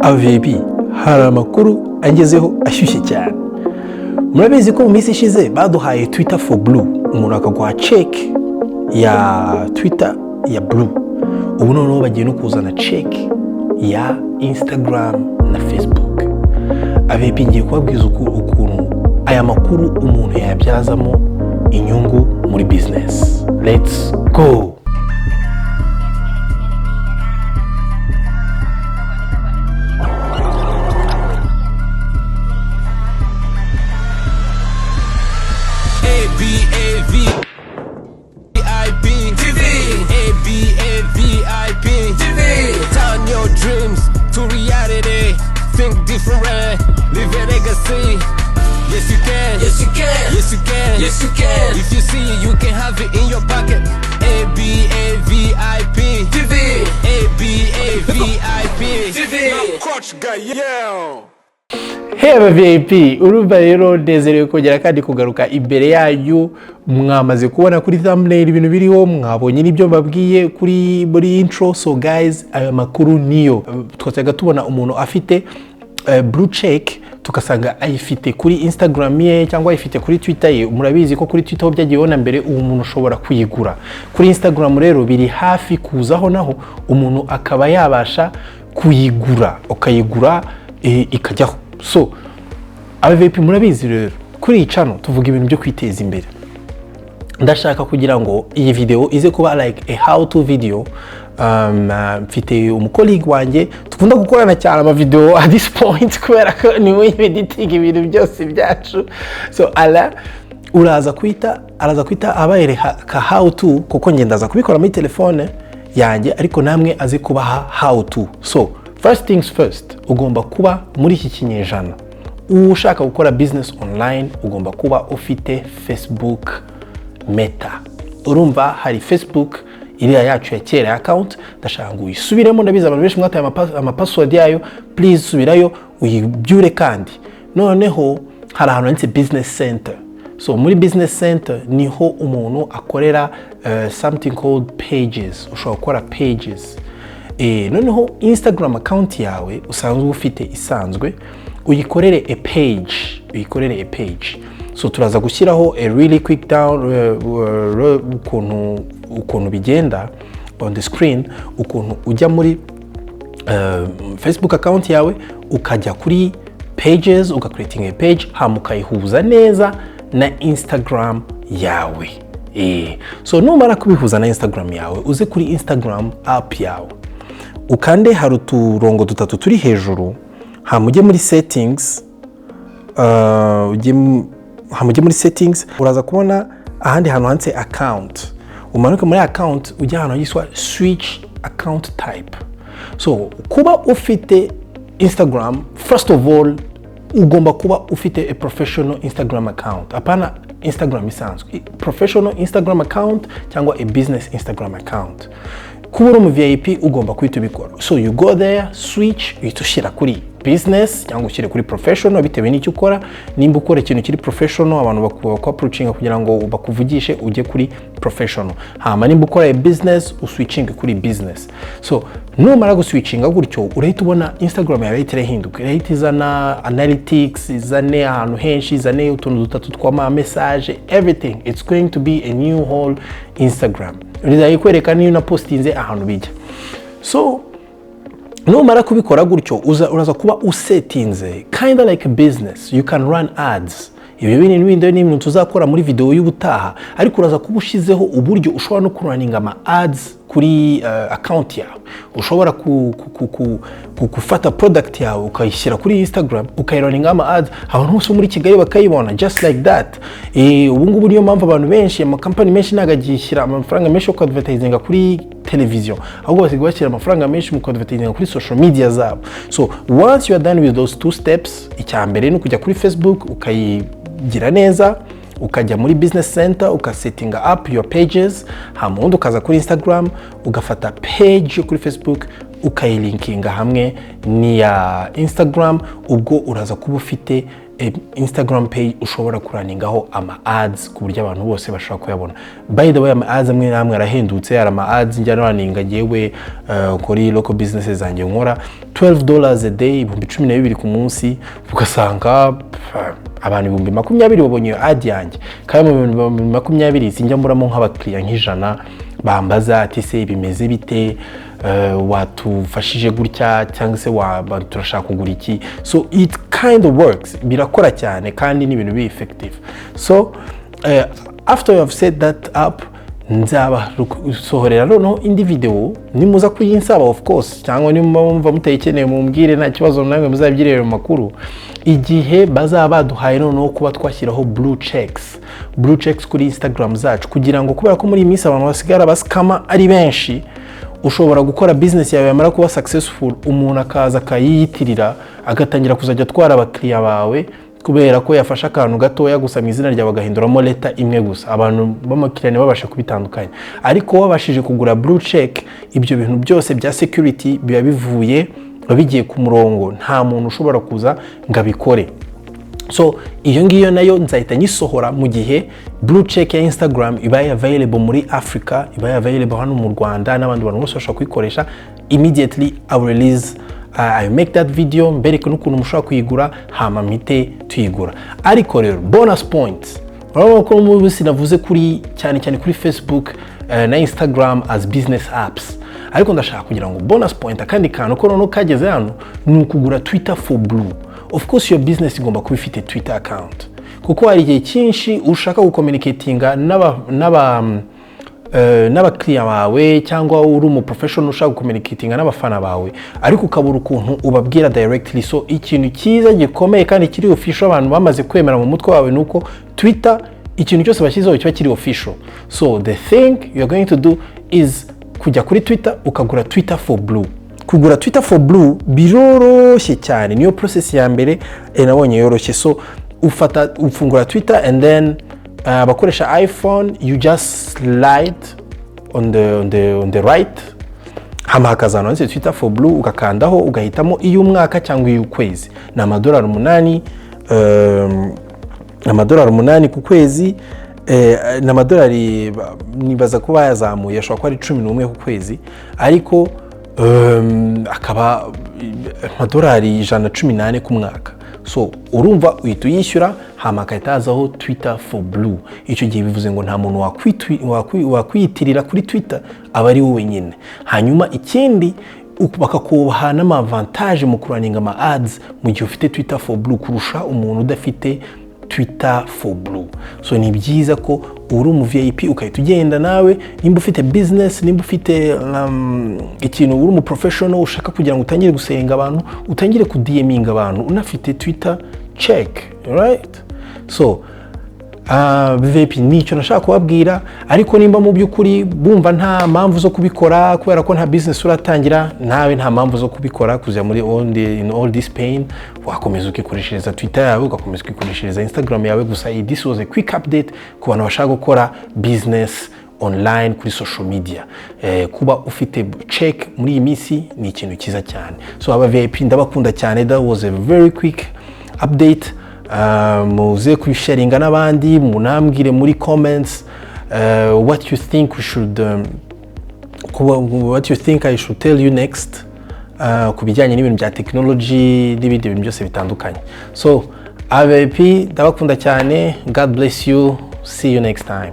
Abavip hari amakuru agezeho ashyushye cyane. Murabizi ko mu minsi ishize baduhaye Twitter for Blue, umuntu akaguha check ya Twitter ya Blue. Ubu noneho bagiye no kuzana check ya Instagram na Facebook. Abavip ngiye kubabwiza ukuntu aya makuru umuntu yabyazamo inyungu muri business. Let's go. Turn your dreams to reality. Think different. Leave a legacy. Yes you can. Yes you can. Yes you can. Yes you can. If you see it, you can have it in your pocket. Abavip TV. Abavip TV. Now coach guy, yeah. Hey Abavip, urumva rero nezerewe kongera kandi kugaruka imbere yayo. Mwamaze kubona kuri thumbnail ibintu biriho, mwabonye nibyo mbabwiye muri intro. So guys, aya makuru niyo twazaga tubona umuntu afite blue check, tukasanga ayifite kuri Instagram ye cyangwa ayifite kuri Twitter ye. Murabizi ko kuri Twitter byagiye ona mbere umuntu ushobora kuyigura. Kuri Instagram rero biri hafi kuzaho naho umuntu akaba yabasha kuyigura, ukayigura ikajyaho. So Abavip murabizi rero kuri iyi channel tuvuga ibintu byo kwiteza imbere. Ndashaka kugira ngo iyi video ize kuba like a how to video. Mfite umukolleague wanjye tukunda gukorana cyane ama video at this point kubera ko niwe editing ibintu byose byacu. So araza kwita abaye ka how to, kuko ngendaza kubikora muri telefone yanjye ariko namwe aze kubaha how to. So first things first, ugomba kuba muri iki kinyejana ushaka gukora business online, ugomba kuba ufite Facebook Meta. Urumva hari Facebook iriya yacu ya kera account, ndashaka ngo uyisubiremo. Ndabiza abantu benshi mwataye ama password yayo, please subirayo uyibyure. Kandi noneho hari ahantu handitse business center. So muri business center niho umuntu akorera something called pages. Ushobora gukora pages. Noneho Instagram account yawe usanzwe ufite isanzwe, uyikorere a page. So turaza gushyiraho a really quick down ukuntu bigenda on the screen, ukuntu ujya muri Facebook account yawe ukajya kuri pages, creating a page, hamukayihuza neza na Instagram yawe. So numara kubihuza na Instagram yawe, uze kuri Instagram app yawe, ukande hari uturongo dutatu turi hejuru, hamujye muri settings, hamujye muri settings, uraza kubona ahandi hantu handitse account. Umanuke muri account ujya ahantu yiswa switch account type. So kuba ufite Instagram, first of all ugomba kuba ufite a professional Instagram account. Apana Instagram isanzwe, professional Instagram account cyangwa a business Instagram account. Kuba uri mu VIP ugomba kwita ubikora. So you go there, switch, uhita kuri business cyangwa ushyire kuri professional bitewe n'icyo ukora. Nimba ukora ikintu kiri professional, abantu bakwa-approachinga kugira ngo bakuvugishe ujye kuri professional. Hama nimba ukora business, uswitching kuri business. So numara guswitchinga gutyo, urahita ubona Instagram yawe irahinduka. Irahita izana analytics, izane ahantu henshi, izane utuntu dutatu twama message, everything. It's going to be a new whole Instagram. Rizayikwereka niyo na postinze ahantu bijya. So numara kubikora gutyo, uraza kuba usetinze kind of like a business. You can run ads. Ibyo bintu n'ibintu tuzakora muri video y'ubutaha, ariko uraza kuba ushizeho uburyo ushobora no kuruninga ama ads kuri account yawe. Ushobora kufata product yawe ukayishyira kuri Instagram, ukayiruninga ama ads, abantu bose muri Kigali bakayibona just like that. Ubu ngubu niyo mpamvu abantu benshi, ama company menshi nagagishyira amafaranga menshi yo advertising kuri television, ahubwo basigaye bashyira amafaranga menshi mu advertising kuri social media zabo. So once you are done with those two steps, icyambere no kujya kuri Facebook ukayigira neza, ukajya muri business center, ukasettinga up your pages, hamundi ukaza kuri Instagram, ugafata page kuri Facebook, ukayilinkinga hamwe ni ya Instagram. Ubwo uraza kuba ufite Instagram page ushobora kuraningaho ama ads ku buryo abantu bose bashaka kuyabona. By the way, ama ads amwe namwe arahendutse, ari ama ads njya naraninga jewe kuri local businesses zanjye nkora $12 a day, ibihumbi 12 ku munsi, ugasanga abantu 20,000 babonye ad yanjye. Kandi mu 20,000 sinjya mburamo nk'abakiriya nk'ijana bambaza ati se bimeze bite, watufashije gutya cyangwa se turashaka kugura iki. So it kind of works, birakora cyane kandi ni ibintu bi effective. So after you have set that up, nzaba sohorera noneho indi video nimuza kuyinsaba of course, cyangwa nimumva mutekeneye mumbwire, nta kibazo namwe muzabyirere mu makuru. Igihe bazaba baduhaye noneho kuba twashyiraho blue checks kuri Instagram zacu, kugira ngo kubera ko muri iyi minsi abantu basigara baskama ari benshi, ushobora gukora business yawe yamara kuba successful, umuntu akaza akayiyitirira agatangira kuzajya twara abakiriya bawe kubera ko yafasha akantu gatoya gusa mu izina ryawe agahinduramo leta imwe gusa, abantu b'amakiriya babasha kubitandukanya. Ariko wabashije kugura blue check, ibyo bintu byose bya security biba bivuye babigiye ku murongo, nta muntu ushobora kuza ngabikore. So iyo ngiyo nayo nzahita nyisohora mu gihe blue check ya Instagram iba available muri Africa, iba available hano mu Rwanda, n'abandi bantu bose bashaka kuyikoresha. Immediately I will release I make that video mbereke n'ukuntu mushobora kuyigura, hama mpite tuyigura. Ariko rero bonus points, urabona ko mu bisi navuze kuri cyane kuri Facebook na Instagram as business apps, ariko ndashaka kugira ngo bonus point akandi kantu ko noneho kageze hano ni ukugura Twitter for Blue. Of course your business igomba kuba ifite Twitter account, kuko hari igihe cyinshi ushaka gucommunicatinga n'abakiriya bawe, cyangwa uri umu professional ushaka gucommunicatinga n'abafana bawe, ariko ukabura ukuntu ubabwira directly. So ikintu cyiza gikomeye kandi kiri official abantu bamaze kwemera mu mutwe wawe nuko Twitter ikintu cyose bashyizeho kiba kiri official. So the thing you're going to do is kujya kuri Twitter ukagura Twitter for Blue. Kugura Twitter for Blue biroroshye cyane, niyo process ya mbere nabonye yoroshye. So ufungura Twitter and then bakoresha iPhone, you just slide on the right, hama hakazana ndetse Twitter for Blue, ugakandaho ugahitamo iy'umwaka cyangwa iy'ukwezi. Na $8 ku kwezi, na $, nibaza kuba yazamuye, ashobora kuba ari 11 ku kwezi, ariko akaba $118 ku mwaka. So urumva uhita uyishyura, hama akahitazaho Twitter for Blue. Icyo gihe bivuze ngo nta muntu wakwiyitirira kuri Twitter, aba ari wowe nyine. Hanyuma ikindi bakakubaha n'amavantage mu kuraninga ama ads mu gihe ufite Twitter for Blue kurusha umuntu udafite Twitter for Blue. So ni byiza ko uri mu VIP ukahita ugenda nawe, nimba ufite business, nimba ufite ikintu uri mu professional ushaka kugira ngo utangire gusenga abantu, utangire ku DMing abantu unafite Twitter check, right? So VIP nicyo nashaka kubabwira. Ariko nimba mu by'ukuri bumva nta mpamvu zo kubikora kubera ko nta business uratangira, nawe nta mpamvu zo kubikora kuzya muri all this pain, wakomeza ukikoreshereza Twitter yawe, ugakomeza ukikoreshereza Instagram yawe gusa. This was a quick update ku bantu bashaka gukora business online kuri social media. Kuba ufite check muri iyi minsi ni ikintu cyiza cyane. So aba VIP ndabakunda cyane. That was a very quick update. Muze kubisharinga n'abandi, munambwire muri comments what you think I should tell you next kubijyanye n'ibintu bya technology n'ibindi bintu byose bitandukanye. So Abavip ndabakunda cyane. God bless you. See you next time.